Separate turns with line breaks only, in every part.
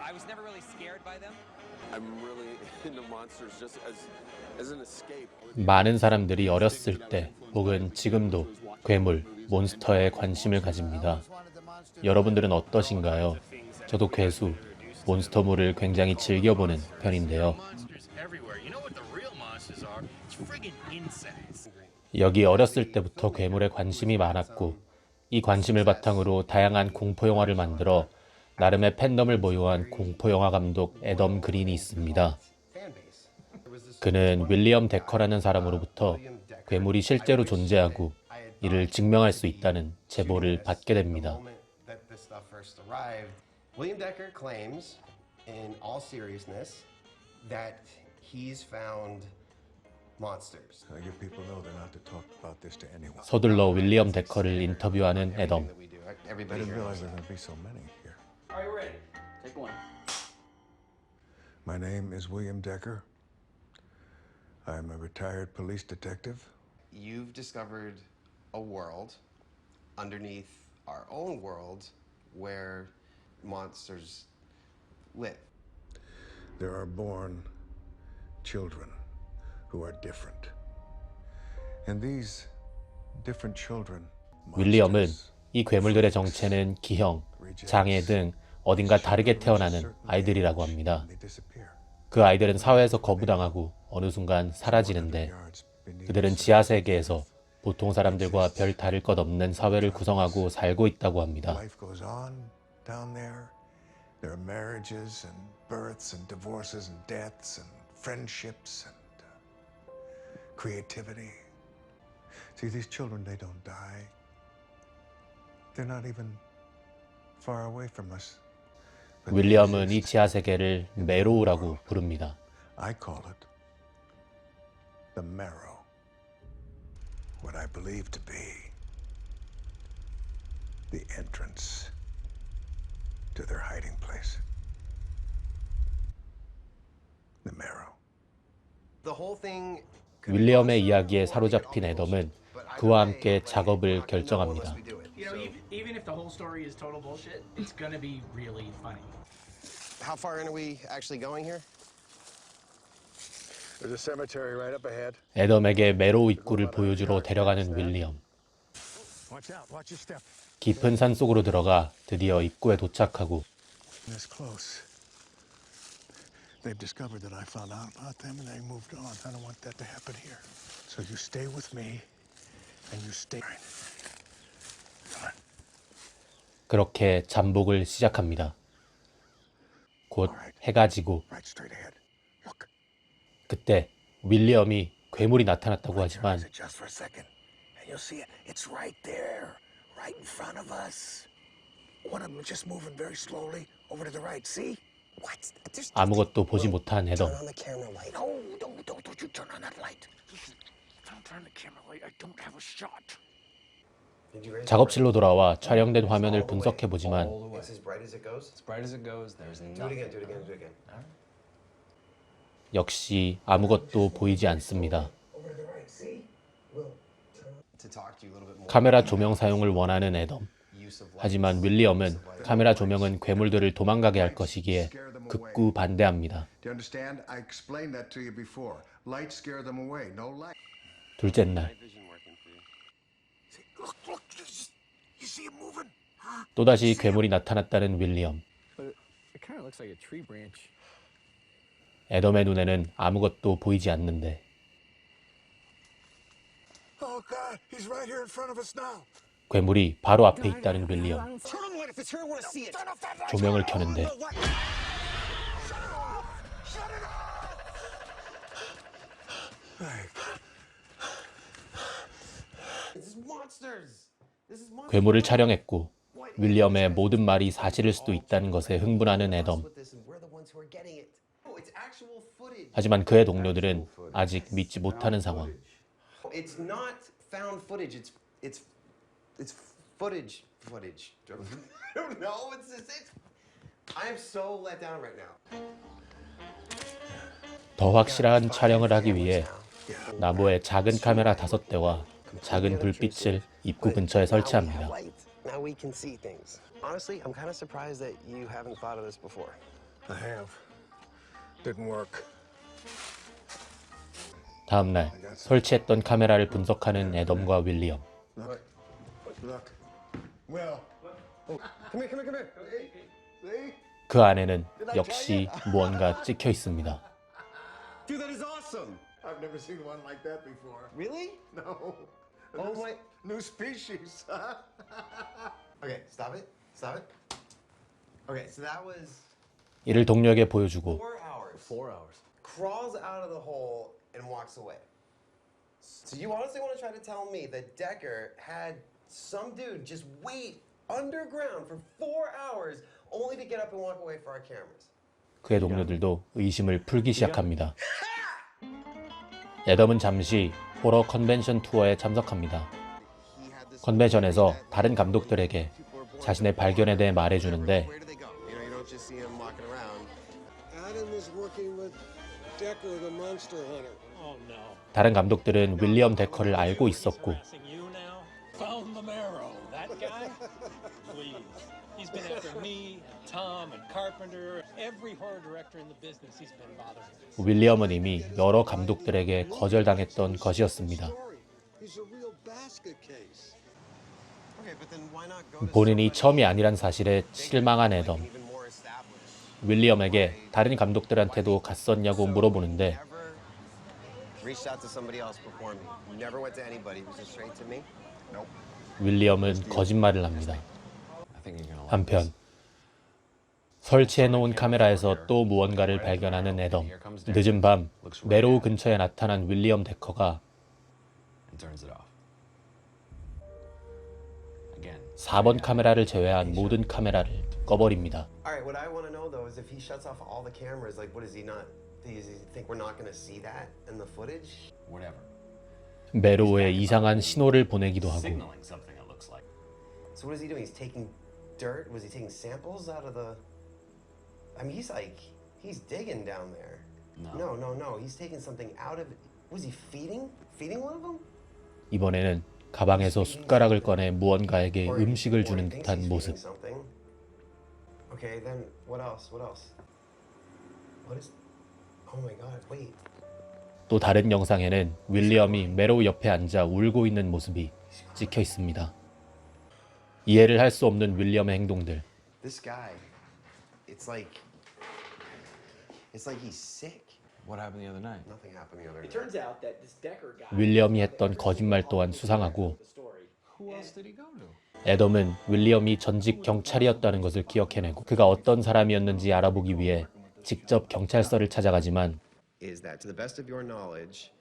I was never really scared by them.
I'm really into monsters just as an escape.
많은 사람들이 어렸을 때 혹은 지금도 괴물, 몬스터에 관심을 가집니다. 여러분들은 어떠신가요? 저도 괴수, 몬스터물을 굉장히 즐겨보는 편인데요. 여기 어렸을 때부터 괴물에 관심이 많았고 이 관심을 바탕으로 다양한 공포영화를 만들어 나름의 팬덤을 보유한 공포영화 감독 애덤 그린이 있습니다. 그는 윌리엄 데커라는 사람으로부터 괴물이 실제로 존재하고 이를 증명할 수 있다는 제보를 받게 됩니다.
William Decker claims, in all seriousness, that he's found monsters.
I give people know they're not to talk about this to anyone.
서둘러 윌리엄 데커를 인터뷰하는 애덤.
I didn't realize there were going to be so many here.
Are you ready? Take one.
My name is William Decker. I'm a retired police detective.
You've discovered a world underneath our own world where monsters live.
There are born children who are different. And these different children,
윌리엄은 이 괴물들의 정체는 기형, 장애 등 어딘가 다르게 태어나는 아이들이라고 합니다. 그 아이들은 사회에서 거부당하고 어느 순간 사라지는데 그들은 지하 세계에서 보통 사람들과 별 다를 것 없는 사회를 구성하고 살고 있다고 합니다.
Life goes on down there. There are marriages and births and divorces and deaths and friendships and creativity. See, these children, they don't die. They're not even far away from us.
윌리엄은 이 지하 세계를 메로우라고 부릅니다.
I call it the marrow. What I believe to be the entrance to their hiding place. The marrow.
The whole thing.
윌리엄의 이야기에 사로잡힌 애덤은 그와 함께 작업을 결정합니다.
You know, even if the whole story is total bullshit, it's gonna be really funny.
How far in are we actually going here?
There's a cemetery right up ahead.
애덤에게 메로우 입구를 보여주러 데려가는 윌리엄.
Watch out, watch your step.
깊은 산 속으로 들어가 드디어 입구에 도착하고
This close. They've discovered that I found out about them and they moved on. I don't want that to happen here. So you stay with me and you stay. Come on.
그렇게 잠복을 시작합니다. 곧 해가 지고
Right straight ahead. Look.
그때 윌리엄이 괴물이 나타났다고 하지만
Just for a second. And you'll see it. It's right there. Right in front of us. One of them is just moving very slowly over to the right. See?
What? There's
아무것도 보지 못한 애덤.
turn on the camera light.
No, don't you turn on that light. Don't turn the camera light. I don't have a shot.
작업실로 돌아와 촬영된 화면을 분석해보지만
It's as bright as it goes.
As bright as it goes, there's
Do it
nothing.
again. Do it again. Do it again.
역시 아무것도 보이지 않습니다.
Over to the right. See? We'll turn to talk to you a little bit more.
카메라 조명 사용을 원하는 애덤. 하지만 윌리엄은 카메라 조명은 괴물들을 도망가게 할 것이기에 극구 반대합니다.
Do you understand? I explained that to you before. Light scare them away. No light.
둘째 날
Look. You see him moving?
또다시 괴물이 나타났다는 윌리엄.
But it kind of looks like a tree branch.
애덤의 눈에는 아무것도 보이지 않는데
Oh God, he's right here in front of us now.
괴물이 바로 앞에 있다는 윌리엄.
Turn on the light if it's here. I want to see it.
Turn off that light.
조명을 켜는데
Shut it off.
This is monsters. This is monsters.
괴물을 촬영했고 윌리엄의 모든 말이 사실일 수도 있다는 것에 흥분하는 애덤.
We're the ones who are getting it. Oh, it's actual footage.
하지만 그의 동료들은 아직 믿지 못하는 상황.
It's not found footage. It's footage. No, it's. I am so let down right now.
더 확실한 촬영을 하기 위해 나무에 작은 카메라 5대와 작은 불빛을 입구 근처에 설치합니다.
Now we can see things. Honestly, I'm kind of surprised that you haven't thought of this before.
I have. Didn't work.
다음 날 설치했던 카메라를 분석하는 애덤과 윌리엄.
Look. Well. Oh, come here. See?
그 안에는 역시 무언가 찍혀 있습니다.
Dude, that is awesome.
I've never seen one like that before.
Really?
No.
Oh my.
New species.
Okay, stop it. Okay, so that was
이를 동료에게 보여주고
4 hours.
4 hours.
Crawls out of the hole and walks away. So you honestly want to try to tell me that Decker had some dude just wait underground for 4 hours only to get up and walk away for our cameras?
그의 동료들도 의심을 풀기 시작합니다. 애덤은 잠시 호러 컨벤션 투어에 참석합니다. 컨벤션에서 다른 감독들에게 자신의 발견에 대해 말해주는데
Where do they go? You don't just see him walking around.
Adam was working with Decker, the monster hunter.
Oh no.
다른 감독들은 윌리엄 데커를 알고 있었고
Harassing you now? Found the marrow. That guy? Please. He's been after me, and Tom, and Carpenter. Every horror director in the business he's been bothering.
윌리엄은 이미 여러 감독들에게 거절당했던 것이었습니다.
He's a real basket case.
Okay, but then why not go to
본인이
somebody
처음이 아니란 사실에 실망한 애덤.
even more established?
윌리엄에게 다른 감독들한테도 갔었냐고 물어보는데
Never reached out to somebody else before me. You never went to anybody. It was just straight to me? Nope.
윌리엄은 거짓말을 합니다.
I think you're gonna like
한편 설치해놓은 카메라에서 또 무언가를 발견하는 애덤. 늦은 밤 메로우 근처에 나타난 윌리엄 데커가
and turns it off. Again.
4번 카메라를 제외한 모든 카메라를 꺼버립니다.
All right, what I want to know though is if he shuts off all the cameras, like what is he not? Does he think we're not going to see that in the footage?
Whatever.
메로우에 이상한 신호를 보내기도 하고
Signaling something, it looks like.
So what is he doing? He's taking dirt? Was he taking samples out of the... I mean, he's digging down there. No. He's taking something out of... Was he feeding? Feeding one of them?
이번에는 가방에서 숟가락을 꺼내 무언가에게
Or he-
음식을
or he
주는
thinks
듯한
he's
모습.
feeding something. Okay, then what else? What is... Oh my god, wait.
또 다른 영상에는 윌리엄이 메로우 옆에 앉아 울고 있는 모습이 찍혀 있습니다. 이해를 할 수 없는 윌리엄의 행동들.
This guy, it's like he's sick.
What happened the other night?
Nothing happened the other
It
night.
turns out that this Decker guy.
윌리엄이 했던 거짓말 또한 수상하고
The story.
Who else did he go to?
애덤은 윌리엄이 전직 경찰이었다는 것을 기억해내고 그가 어떤 사람이었는지 알아보기 위해 직접 경찰서를 찾아가지만
Is that to the best of your knowledge,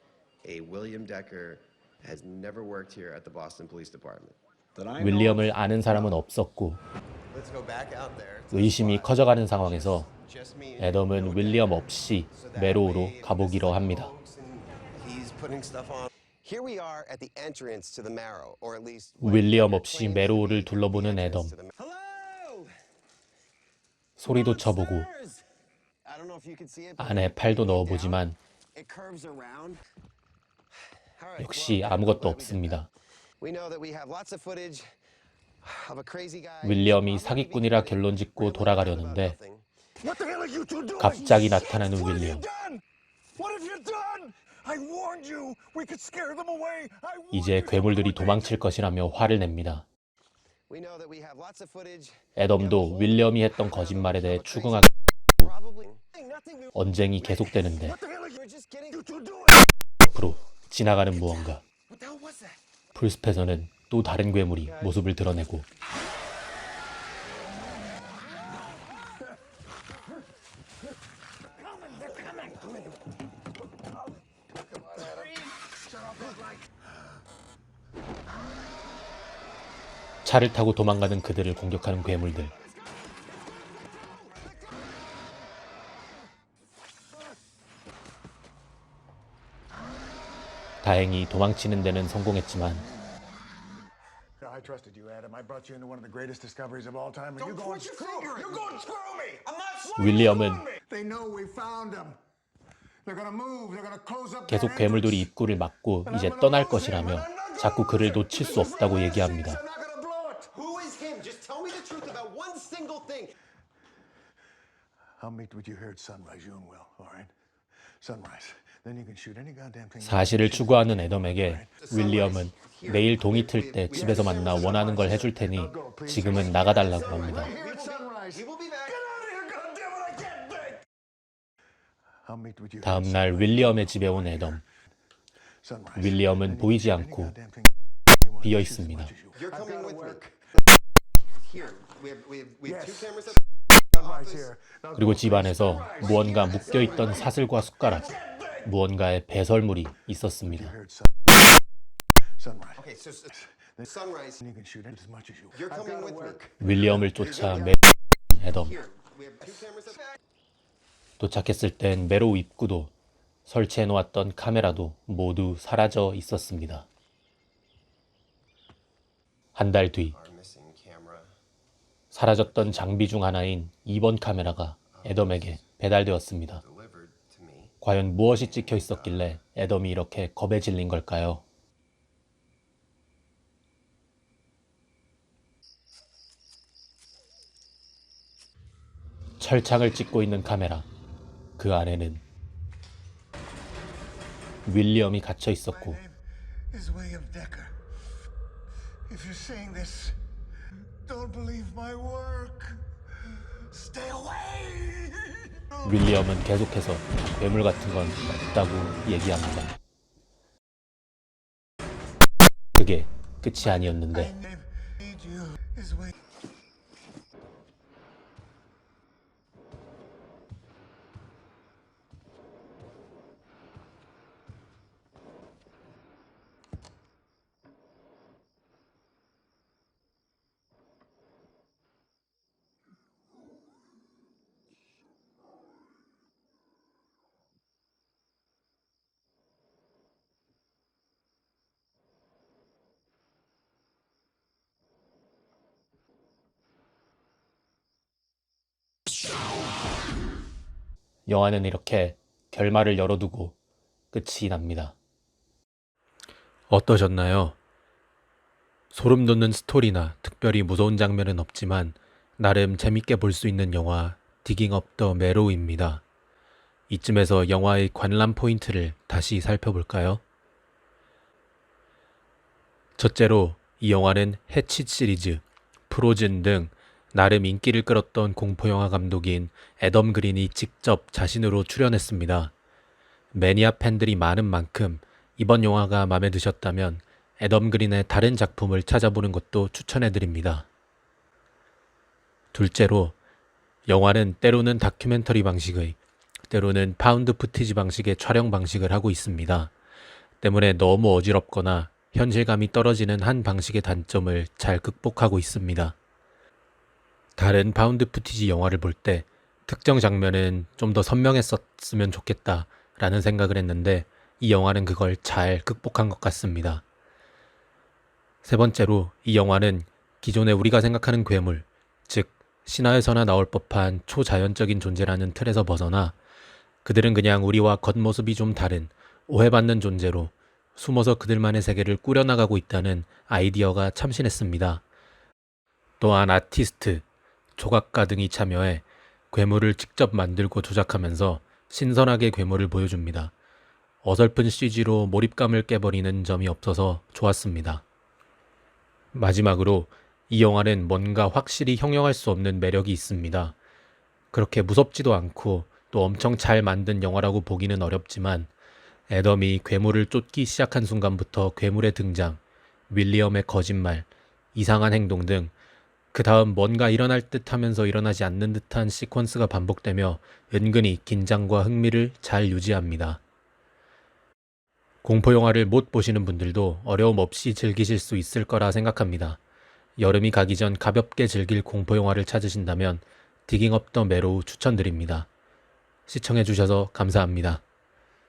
a William Decker has never worked here at the Boston Police Department?
윌리엄을 아는 사람은 없었고
Let's go back out there. to the
의심이
spot.
커져가는 상황에서
Just me.
애덤은 윌리엄 없이
So that
메로우로
way, if
가보기로
this is
합니다.
hoax and He's putting stuff on. Here we are at the entrance to the Marrow, or at least
윌리엄 없이 메로우를 둘러보는 애덤.
Hello.
소리도 쳐보고
I don't know if you can see it. but
안에 팔도 넣어보지만
it curves around. All right,
역시
well,
아무것도
I'm glad we did
없습니다.
that. We know that we have lots of footage of a crazy guy.
윌리엄이 사기꾼이라 결론짓고 돌아가려는데
What the hell are you two doing?
갑자기 나타나는
What have you
윌리엄.
done? What have you done? I warned you. We could scare them away. I warned
이제
you.
괴물들이 도망칠 것이라며 화를 냅니다.
We know that we have lots of footage.
애덤도 윌리엄이 했던 거짓말에 대해 추궁하고
Probably nothing. We
언쟁이 계속되는데
What the hell are you
were just getting.
two doing?
옆으로 지나가는 무언가.
What the hell was that?
풀숲에서는 또 다른 괴물이 모습을 드러내고 차를 타고 도망가는 그들을 공격하는 괴물들. 다행히 도망치는 데는 성공했지만
I trusted you, Adam. I brought you into one of the greatest discoveries of all time. And
Don't
you're going
point your
screw.
finger at
You're
me.
going screw me. I'm not
윌리엄은
They know we found them. They're gonna move. They're gonna close up.
계속
that
괴물들이
entrance.
입구를 막고 이제 떠날 것이라며 자꾸 그를 놓칠 수 없다고 얘기합니다.
I'm not gonna blow it.
Who is him? Just tell me the truth about one single thing.
I'll meet with you here at sunrise, you and Will, all right? Sunrise. Then you can shoot any goddamn thing.
사실을 추구하는 애덤에게 윌리엄은 내일 동이 틀 때 집에서 만나 원하는 걸 해줄 테니 지금은 나가달라고 합니다.
Here at sunrise. We will be back. Get out of here, goddamn it! I can't think. I'll meet with you.
다음 날 윌리엄의 집에 온 애덤.
Sunrise.
윌리엄은 보이지 않고 비어 있습니다.
You're coming with me. Here, we have two cameras up.
Sunrise here. Now
그리고 집 안에서 무언가 묶여있던 사슬과 숟가락, 무언가의 배설물이 있었습니다.
here at sunrise.
Okay, so sunrise.
You can shoot it as much as you want.
You're coming with me.
윌리엄을 쫓아 애덤.
Here, we have two cameras up.
도착했을 땐 메로우 입구도 설치해 놓았던 카메라도 모두 사라져 있었습니다. 한 달 뒤
Our missing camera.
사라졌던 장비 중 하나인 2번 카메라가 애덤에게 배달되었습니다.
Delivered to me.
과연 무엇이 찍혀 있었길래 애덤이 이렇게 겁에 질린 걸까요? 철창을 찍고 있는 카메라. 그 안에는 윌리엄이 갇혀 있었고
My name is William Decker. If you're seeing this, don't believe my work. Stay away.
윌리엄은 계속해서 괴물 같은 건 없다고 얘기합니다. 그게 끝이 아니었는데
My name need you is William.
영화는 이렇게 결말을 열어두고 끝이 납니다. 어떠셨나요? 소름 돋는 스토리나 특별히 무서운 장면은 없지만 나름 재밌게 볼 수 있는 영화 디깅 업 더 메로우입니다. 이쯤에서 영화의 관람 포인트를 다시 살펴볼까요? 첫째로 이 영화는 해치 시리즈, 프로즌 등 나름 인기를 끌었던 공포영화 감독인 애덤 그린이 직접 자신으로 출연했습니다. 매니아 팬들이 많은 만큼 이번 영화가 마음에 드셨다면 애덤 그린의 다른 작품을 찾아보는 것도 추천해드립니다. 둘째로 영화는 때로는 다큐멘터리 방식의, 때로는 파운드 푸티지 방식의 촬영 방식을 하고 있습니다. 때문에 너무 어지럽거나 현실감이 떨어지는 한 방식의 단점을 잘 극복하고 있습니다. 다른 파운드 푸티지 영화를 볼 때 특정 장면은 좀 더 선명했었으면 좋겠다 라는 생각을 했는데 이 영화는 그걸 잘 극복한 것 같습니다. 세 번째로 이 영화는 기존에 우리가 생각하는 괴물, 즉 신화에서나 나올 법한 초자연적인 존재라는 틀에서 벗어나 그들은 그냥 우리와 겉모습이 좀 다른 오해받는 존재로 숨어서 그들만의 세계를 꾸려나가고 있다는 아이디어가 참신했습니다. 또한 아티스트, 조각가 등이 참여해 괴물을 직접 만들고 조작하면서 신선하게 괴물을 보여줍니다. 어설픈 CG로 몰입감을 깨버리는 점이 없어서 좋았습니다. 마지막으로 이 영화는 뭔가 확실히 형용할 수 없는 매력이 있습니다. 그렇게 무섭지도 않고 또 엄청 잘 만든 영화라고 보기는 어렵지만 애덤이 괴물을 쫓기 시작한 순간부터 괴물의 등장, 윌리엄의 거짓말, 이상한 행동 등 그 다음 뭔가 일어날 듯 하면서 일어나지 않는 듯한 시퀀스가 반복되며 은근히 긴장과 흥미를 잘 유지합니다. 공포영화를 못 보시는 분들도 어려움 없이 즐기실 수 있을 거라 생각합니다. 여름이 가기 전 가볍게 즐길 공포영화를 찾으신다면 디깅 업 더 메로우 추천드립니다. 시청해주셔서 감사합니다.